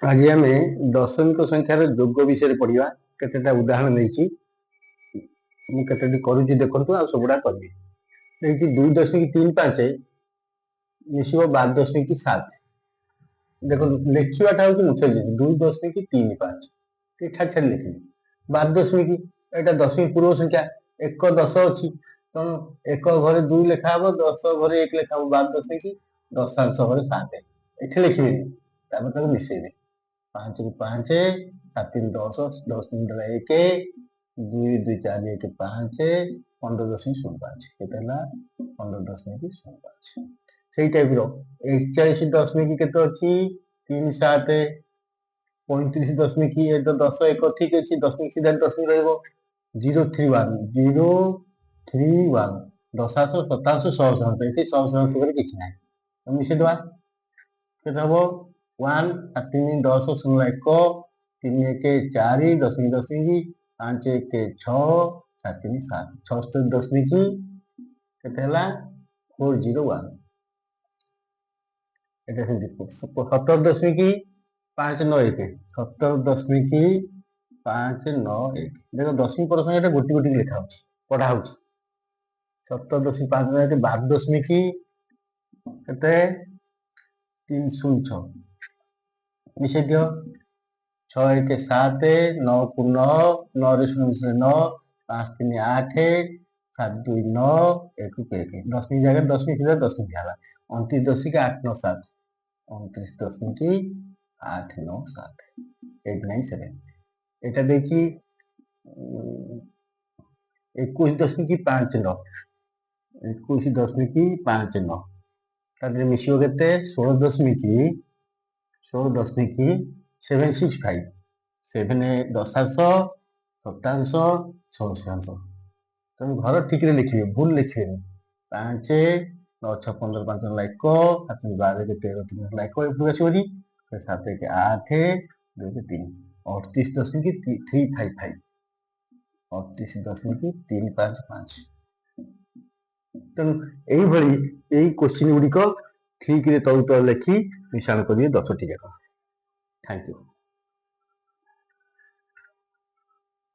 आज आम दशमिक संख्यार जोग विषय पढ़ा केतेटा उदाहरण नहीं मुझे करुच्ची देखो आ सबुड़ा करी 2.35 मिस 12.7 देखो लिखाटा हूँ मुख्य जिनिस 2.35 छाड़ छाड़ लिखी 12 यहाँ दशमिक पूर्व संख्या 1 10 अच्छी तेणु 1 घरे 2 लेखा हम 10 घरे 1 लेखा हम 12 घरे 7 ये लिखे मिसेबे 5 ରୁ 5 7 ରୁ 10 10 × 1 2 2 4 1 5 15.05 केते हला 15.05 सेही टाइप रो 41 दशमिक केते अछि 3 7 35 दशमिक ए तो 10 1 ठीक अछि दशमिक सीधा दशमिक रहबो 031 031 दशांश शतांश सहस्रांश एठी सहस्रांश करे किछ नै तो मिसे दवा केते हबो 1 3 10 0 1 3 1 4 दशमिक दशमिक 5 1 6 7 3 7 76 दशमिक केते हला 401 एटा से 70 दशमिक 591 70 दशमिक 591 देखो दशमिक पर संख्या गोटी गोटी लिखा होची पढ़ा होची 70 दशमिक 591 12 दशमिक केते 306 मिसे दियो 6 1 7 9 को 9 9 रे 0 9 5 3 8 7 2 9 1 1 दशमिक जगह दशमिक सीधा दशमिक जाला 29 दशमिक 8 9 7 29 दशमिक 8 9 7 897 এটা দেখি 21 दशमिक 5 9 21 दशमिक 5 9 तादरे मिसियो केते 16 दशमिक 765 7 दशांश शतांश सहस्रांश तुम घर ठीक लिखे भूल लिखे 5 9 6 15 5 1 7 12 13 3 1 एपटू आसोरी 7 1 8 2 3 38 दशमिक 355 38 दशमिक 355 तेणु यही क्वेश्चन गुड़िक ठीक तौर लिखि मिश्रण करिए 10 टी जाक। Thank you.